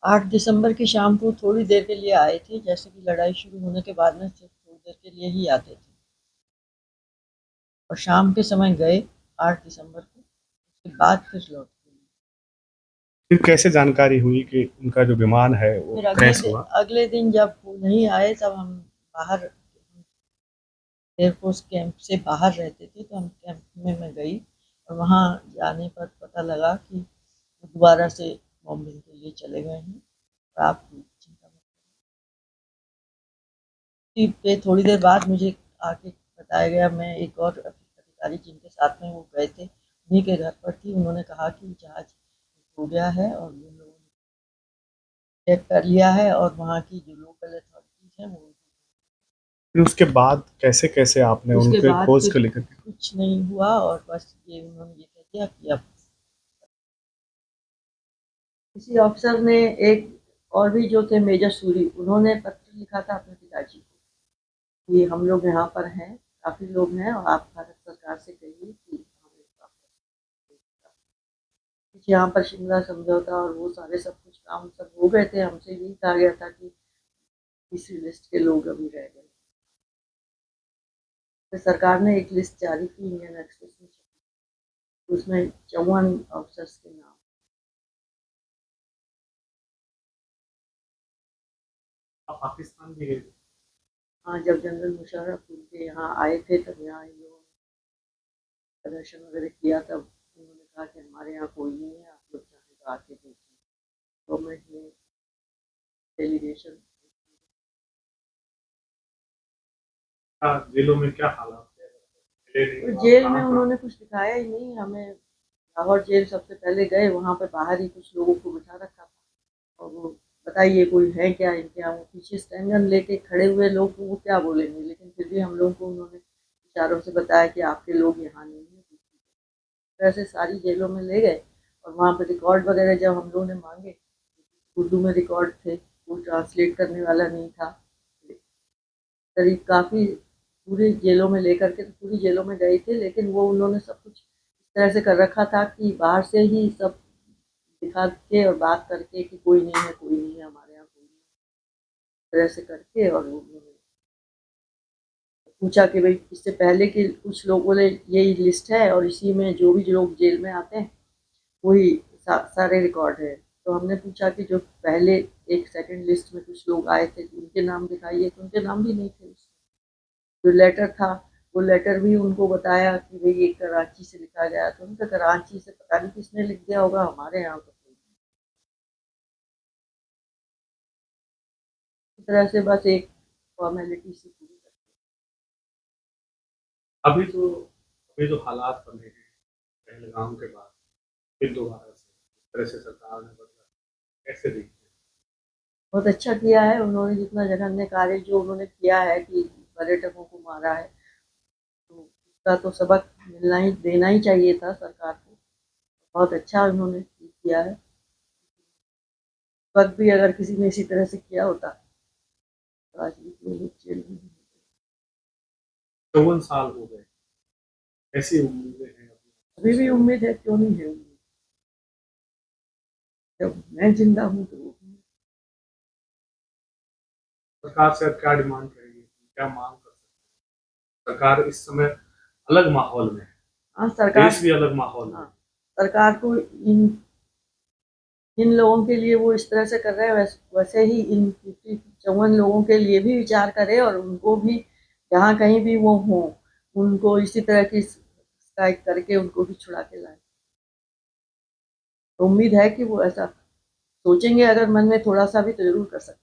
8 दिसंबर की शाम को थोड़ी देर के लिए आए थे, जैसे कि लड़ाई शुरू होने के बाद में सिर्फ थोड़ी देर के लिए ही आते थे और शाम के समय गए 8 दिसंबर को, उसके बाद फिर लौट गए। फिर कैसे जानकारी हुई कि उनका जो विमान है वो फिर क्रैश हुआ? अगले दिन जब वो नहीं आए तब हम बाहर एयरफोर्स कैंप से बाहर रहते थे, तो हम कैंप में मैं गई और वहाँ जाने पर पता लगा कि वो दोबारा से बॉम्बिंग के लिए चले गए हैं और आप चिंता मत करिए। फिर थोड़ी देर बाद मुझे आके बताया गया, मैं एक और अधिकारी जिनके साथ में वो गए थे उन्हीं के घर पर थी, उन्होंने कहा कि जहाज हो गया है और उन लोगों ने चेक कर लिया है और वहाँ की जो लोकल अथॉरिटीज हैं वो। फिर उसके बाद कैसे-कैसे आपने उसके उनके बाद खोज फिर को लेकर के? कुछ नहीं हुआ और बस ये उन्होंने ये कह दिया कि अब किसी अफसर ने, एक और भी जो थे मेजर सूरी, उन्होंने पत्र लिखा था अपने पिताजी को कि हम लोग यहाँ पर हैं, काफ़ी लोग हैं और आप भारत सरकार से कहिए कि हमें वापस। यहाँ पर शिमला समझौता और वो सारे सब कुछ काम सब हो गए थे, हमसे यही कहा गया था कि तीसरी लिस्ट के लोग अभी रह गए। तो सरकार ने एक लिस्ट जारी की इंडियन एक्सप्रेस में, उसमें 54 ऑफिसर्स के नाम। आप पाकिस्तान भी गए थे? हाँ, जब जनरल मुशर्रफ उनके यहाँ आए थे तब यहाँ इन लोगों ने प्रदर्शन वगैरह किया, तब उन्होंने कहा कि हमारे यहाँ कोई नहीं है, आप लोग चाहें तो आके देखिए। गवर्नमेंट ने डेलीगेशन। हाँ, जेलों में क्या हालात थे? मिले नहीं तो तो आप जेल में कहाँ-कहाँ? उन्होंने कुछ दिखाया ही नहीं हमें। लाहौर जेल सबसे पहले गए, वहाँ पे बाहर ही कुछ लोगों को बिठा रखा था और वो बताइए कोई है क्या इनके यहाँ, वो पीछे स्टैंड गन लेके खड़े हुए लोग, वो क्या बोलेंगे, लेकिन फिर भी हम लोगों को उन्होंने इशारों से बताया कि आपके लोग यहाँ नहीं है। वैसे सारी जेलों में ले गए और वहाँ पे रिकॉर्ड वगैरह जब हम लोगों ने मांगे, उर्दू में रिकॉर्ड थे, वो ट्रांसलेट करने वाला नहीं था। करीब काफ़ी पूरी जेलों में लेकर के, तो पूरी जेलों में गए थे, लेकिन वो उन्होंने सब कुछ इस तरह से कर रखा था कि बाहर से ही सब दिखा के और बात करके कि कोई नहीं है, कोई नहीं है हमारे यहाँ, कोई नहीं है, इस तरह से करके। और वो उन्होंने पूछा कि भाई इससे पहले कि कुछ लोगों ने, यही लिस्ट है और इसी में जो भी लोग जेल में आते हैं वही सारे रिकॉर्ड है। तो हमने पूछा कि जो पहले एक सेकंड लिस्ट में कुछ लोग आए थे उनके नाम दिखाइए, तो उनके नाम भी नहीं थे उसमें। जो लेटर था वो लेटर भी उनको बताया कि भाई ये कराची से लिखा गया, तो उनका कराची से पता नहीं किसने लिख दिया होगा, हमारे यहाँ तो कोई नहीं। इस तरह से बस एक फॉर्मेलिटी सी पूरी कर। अभी तो अभी जो हालात बने हैं पहलगाम के बाद, फिर दोबारा से इस तरह से सरकार ने बदला, कैसे देखते हैं? बहुत अच्छा किया है उन्होंने, जितना जघन्य कार्य जो उन्होंने किया है कि पर्यटकों को मारा है, तो उसका तो सबक मिलना ही, देना ही चाहिए था सरकार को। बहुत अच्छा उन्होंने किया है। वक्त भी अगर किसी ने इसी तरह से किया होता तो आज भी कोई लोग जेल में नहीं। 54 साल हो गए, कैसी उम्मीदें हैं अभी अभी महसूस भी हो रही है? उम्मीद है, क्यों नहीं है उम्मीद। जब मैं जिंदा हूँ तो सरकार से अब क्या डिमांड करेंगे, क्या मांग कर सकते हैं? सरकार इस समय अलग माहौल में है, हाँ सरकार, देश भी अलग माहौल में हाँ है। सरकार को इन इन लोगों के लिए वो इस तरह से कर रहे हैं, वैसे ही इन 54 लोगों के लिए भी विचार करे और उनको भी जहाँ कहीं भी वो हों, उनको इसी तरह की स्ट्राइक करके उनको भी छुड़ा के लाए। तो उम्मीद है कि वो ऐसा सोचेंगे, अगर मन में थोड़ा सा भी तो जरूर कर सकते हैं।